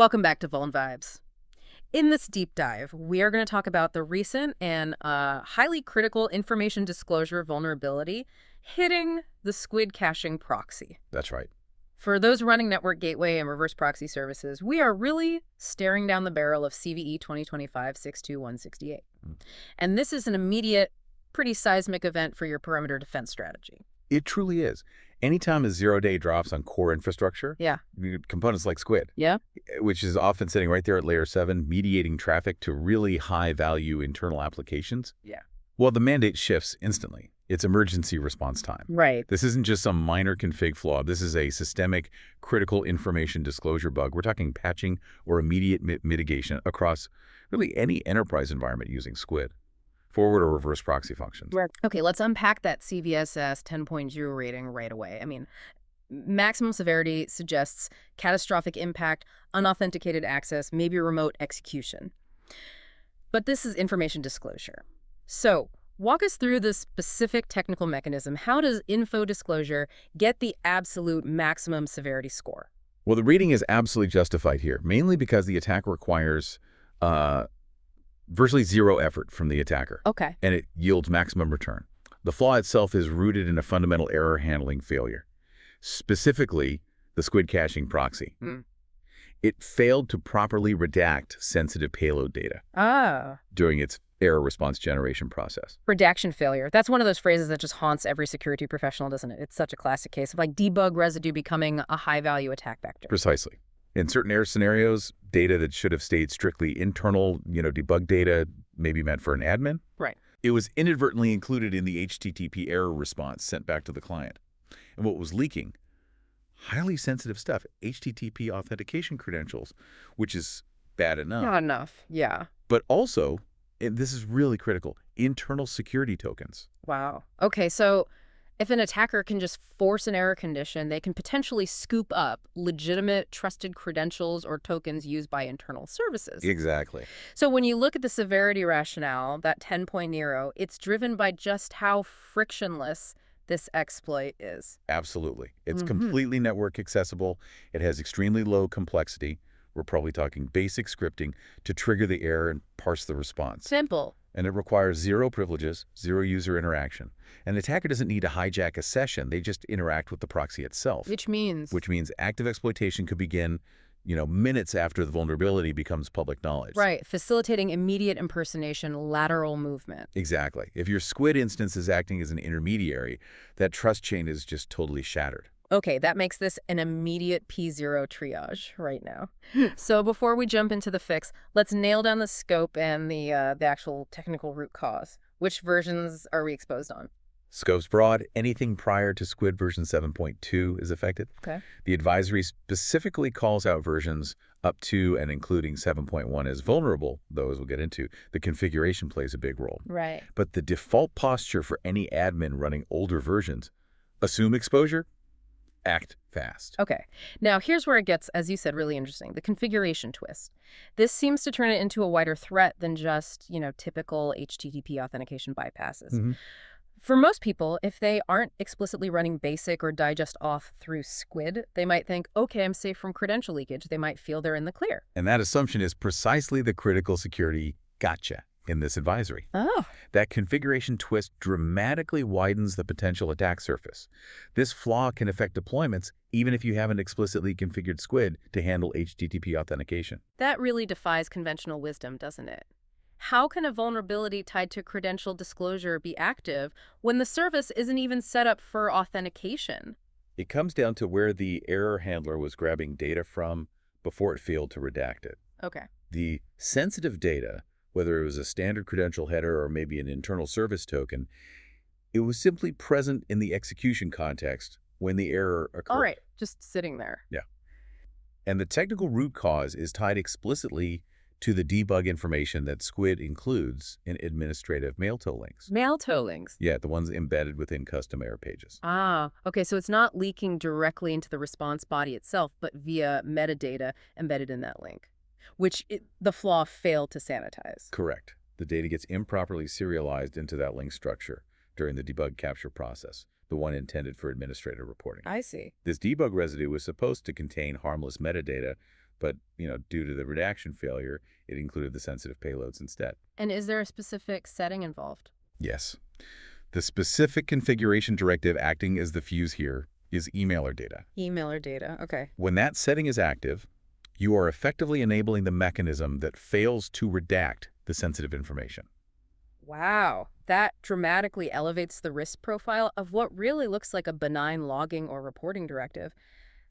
Welcome back to Vuln Vibes. In this deep dive, we are going to talk about the recent and highly critical information disclosure vulnerability hitting the Squid caching proxy. That's right. For those running network gateway and reverse proxy services, we are really staring down the barrel of CVE-2025-62168. And this is an immediate, pretty seismic event for your perimeter defense strategy. It truly is. Anytime a zero-day drops on core infrastructure, components like Squid, which is often sitting right there at layer 7, mediating traffic to really high-value internal applications, well, the mandate shifts instantly. It's emergency response time. Right. This isn't just some minor config flaw. This is a systemic, critical information disclosure bug. We're talking patching or immediate mitigation across really any enterprise environment using Squid. Forward or reverse proxy functions. Okay, let's unpack that CVSS 10.0 rating right away. I mean, maximum severity suggests catastrophic impact, unauthenticated access, maybe remote execution. But this is information disclosure. So walk us through the specific technical mechanism. How does info disclosure get the absolute maximum severity score? Well, the rating is absolutely justified here, mainly because the attack requires virtually zero effort from the attacker. Okay. And it yields maximum return. The flaw itself is rooted in a fundamental error handling failure, specifically the Squid caching proxy. It failed to properly redact sensitive payload data during its error response generation process. Redaction failure. That's one of those phrases that just haunts every security professional, doesn't it? It's such a classic case of like debug residue becoming a high-value attack vector. Precisely. In certain error scenarios, data that should have stayed strictly internal, debug data maybe meant for an admin. Right. It was inadvertently included in the HTTP error response sent back to the client. And what was leaking? Highly sensitive stuff, HTTP authentication credentials, which is bad enough. Not enough, yeah. But also, and this is really critical, internal security tokens. Wow. Okay, so if an attacker can just force an error condition, they can potentially scoop up legitimate, trusted credentials or tokens used by internal services. Exactly. So when you look at the severity rationale, that 10.0, it's driven by just how frictionless this exploit is. Absolutely. It's completely network accessible. It has extremely low complexity. We're probably talking basic scripting to trigger the error and parse the response. Simple. And it requires zero privileges, zero user interaction. An attacker doesn't need to hijack a session. They just interact with the proxy itself. Which means active exploitation could begin, minutes after the vulnerability becomes public knowledge. Right. Facilitating immediate impersonation, lateral movement. Exactly. If your Squid instance is acting as an intermediary, that trust chain is just totally shattered. Okay, that makes this an immediate P0 triage right now. So before we jump into the fix, let's nail down the scope and the actual technical root cause. Which versions are we exposed on? Scope's broad. Anything prior to Squid version 7.2 is affected. Okay. The advisory specifically calls out versions up to and including 7.1 as vulnerable, though, as we'll get into. The configuration plays a big role. Right. But the default posture for any admin running older versions, assume exposure, act fast. Okay. Now, here's where it gets, as you said, really interesting. The configuration twist. This seems to turn it into a wider threat than just, typical HTTP authentication bypasses. For most people, if they aren't explicitly running basic or digest auth through Squid, they might think, okay, I'm safe from credential leakage. They might feel they're in the clear. And that assumption is precisely the critical security gotcha in this advisory. Oh. That configuration twist dramatically widens the potential attack surface. This flaw can affect deployments even if you haven't explicitly configured Squid to handle HTTP authentication. That really defies conventional wisdom, doesn't it? How can a vulnerability tied to credential disclosure be active when the service isn't even set up for authentication? It comes down to where the error handler was grabbing data from before it failed to redact it. Okay. The sensitive data, whether it was a standard credential header or maybe an internal service token, it was simply present in the execution context when the error occurred. All right, just sitting there. Yeah. And the technical root cause is tied explicitly to the debug information that Squid includes in administrative mail tow links. Mail tow links? Yeah, the ones embedded within custom error pages. Ah, okay, so it's not leaking directly into the response body itself, but via metadata embedded in that link, which the flaw failed to sanitize. Correct. The data gets improperly serialized into that link structure during the debug capture process, the one intended for administrative reporting. I see. This debug residue was supposed to contain harmless metadata but, due to the redaction failure, it included the sensitive payloads instead. And is there a specific setting involved? Yes. The specific configuration directive acting as the fuse here is emailer data. Emailer data, okay. When that setting is active, you are effectively enabling the mechanism that fails to redact the sensitive information. Wow, that dramatically elevates the risk profile of what really looks like a benign logging or reporting directive.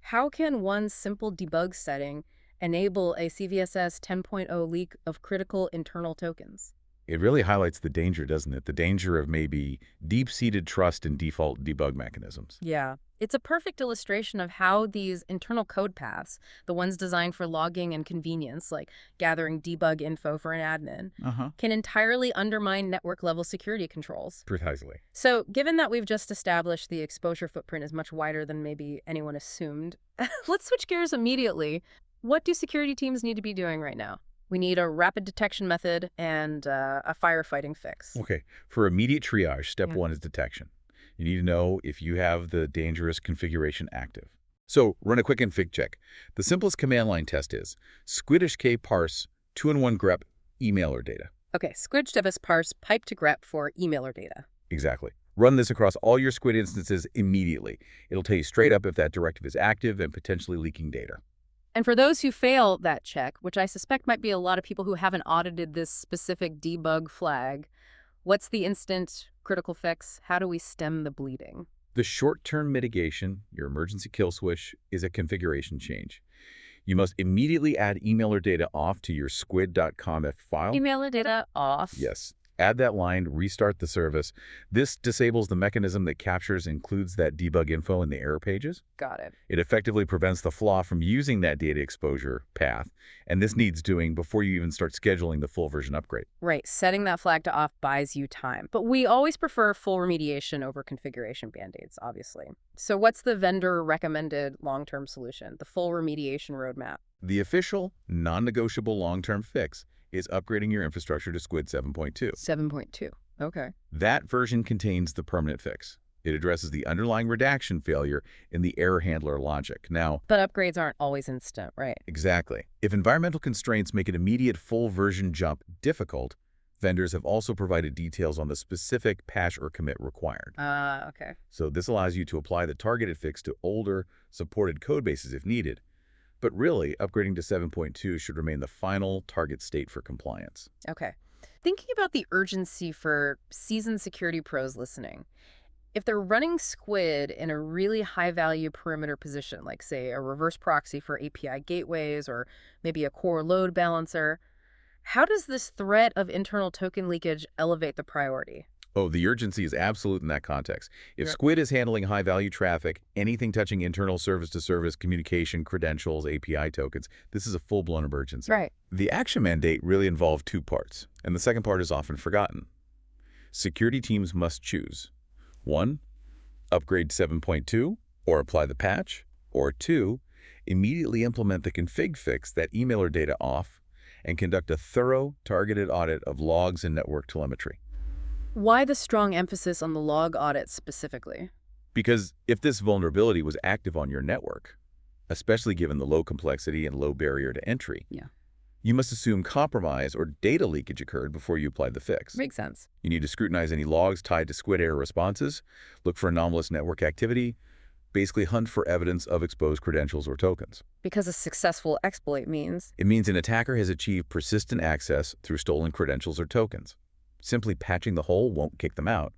How can one simple debug setting enable a CVSS 10.0 leak of critical internal tokens? It really highlights the danger, doesn't it? The danger of maybe deep-seated trust in default debug mechanisms. Yeah, it's a perfect illustration of how these internal code paths, the ones designed for logging and convenience, like gathering debug info for an admin, can entirely undermine network-level security controls. Precisely. So, given that we've just established the exposure footprint is much wider than maybe anyone assumed, let's switch gears immediately. What do security teams need to be doing right now? We need a rapid detection method and a firefighting fix. Okay. For immediate triage, step one is detection. You need to know if you have the dangerous configuration active. So run a quick config check. The simplest command line test is squid-hk parse 2-in-1 grep emailer data. Okay, squid-hk parse pipe to grep for emailer data. Exactly. Run this across all your Squid instances immediately. It'll tell you straight up if that directive is active and potentially leaking data. And for those who fail that check, which I suspect might be a lot of people who haven't audited this specific debug flag, what's the instant critical fix? How do we stem the bleeding? The short-term mitigation, your emergency kill switch, is a configuration change. You must immediately add emailer data off to your squid.conf file. Emailer data off? Yes. Add that line, restart the service. This disables the mechanism that captures and includes that debug info in the error pages. Got it. It effectively prevents the flaw from using that data exposure path, and this needs doing before you even start scheduling the full version upgrade. Right. Setting that flag to off buys you time. But we always prefer full remediation over configuration band-aids, obviously. So what's the vendor-recommended long-term solution, the full remediation roadmap? The official, non-negotiable long-term fix is upgrading your infrastructure to Squid 7.2. 7.2. Okay. That version contains the permanent fix. It addresses the underlying redaction failure in the error handler logic. Now, but upgrades aren't always instant, right? Exactly. If environmental constraints make an immediate full version jump difficult, vendors have also provided details on the specific patch or commit required. Okay. So this allows you to apply the targeted fix to older, supported codebases if needed. But really, upgrading to 7.2 should remain the final target state for compliance. Okay. Thinking about the urgency for seasoned security pros listening, if they're running Squid in a really high-value perimeter position, like, say, a reverse proxy for API gateways or maybe a core load balancer, how does this threat of internal token leakage elevate the priority? Oh, the urgency is absolute in that context. If Squid is handling high-value traffic, anything touching internal service-to-service communication, credentials, API tokens, this is a full-blown emergency. Right. The action mandate really involved two parts, and the second part is often forgotten. Security teams must choose. 1, upgrade to 7.2 or apply the patch, or 2, immediately implement the config fix that emailer data off and conduct a thorough, targeted audit of logs and network telemetry. Why the strong emphasis on the log audit specifically? Because if this vulnerability was active on your network, especially given the low complexity and low barrier to entry, you must assume compromise or data leakage occurred before you applied the fix. Makes sense. You need to scrutinize any logs tied to Squid error responses, look for anomalous network activity, basically hunt for evidence of exposed credentials or tokens. Because a successful exploit means? It means an attacker has achieved persistent access through stolen credentials or tokens. Simply patching the hole won't kick them out.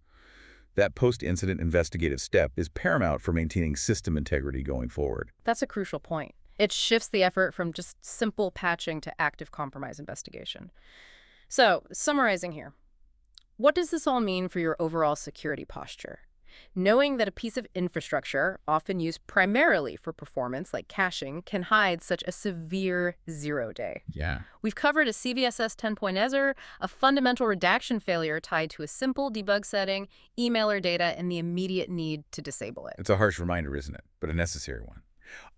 That post-incident investigative step is paramount for maintaining system integrity going forward. That's a crucial point. It shifts the effort from just simple patching to active compromise investigation. So, summarizing here, what does this all mean for your overall security posture? Knowing that a piece of infrastructure, often used primarily for performance like caching, can hide such a severe zero-day. Yeah. We've covered a CVSS 10.0, a fundamental redaction failure tied to a simple debug setting, emailer data, and the immediate need to disable it. It's a harsh reminder, isn't it? But a necessary one.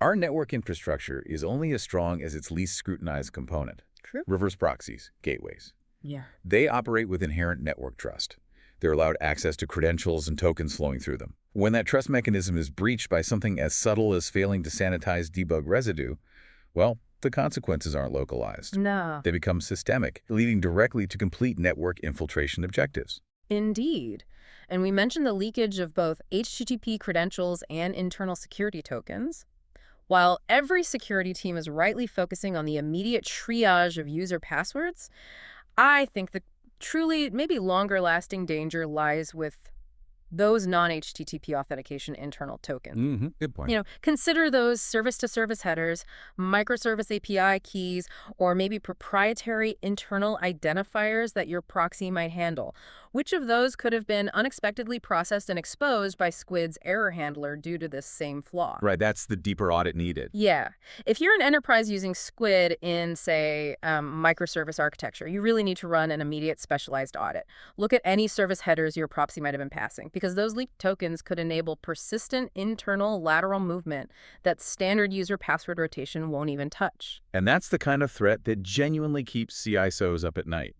Our network infrastructure is only as strong as its least scrutinized component. True. Reverse proxies, gateways. Yeah. They operate with inherent network trust. They're allowed access to credentials and tokens flowing through them. When that trust mechanism is breached by something as subtle as failing to sanitize debug residue, well, the consequences aren't localized. No. They become systemic, leading directly to complete network infiltration objectives. Indeed. And we mentioned the leakage of both HTTP credentials and internal security tokens. While every security team is rightly focusing on the immediate triage of user passwords, I think the truly, maybe longer-lasting danger lies with those non-HTTP authentication internal tokens. Good point. Consider those service-to-service headers, microservice API keys, or maybe proprietary internal identifiers that your proxy might handle. Which of those could have been unexpectedly processed and exposed by Squid's error handler due to this same flaw? Right, that's the deeper audit needed. Yeah. If you're an enterprise using Squid in, say, microservice architecture, you really need to run an immediate specialized audit. Look at any service headers your proxy might have been passing, because those leaked tokens could enable persistent internal lateral movement that standard user password rotation won't even touch. And that's the kind of threat that genuinely keeps CISOs up at night.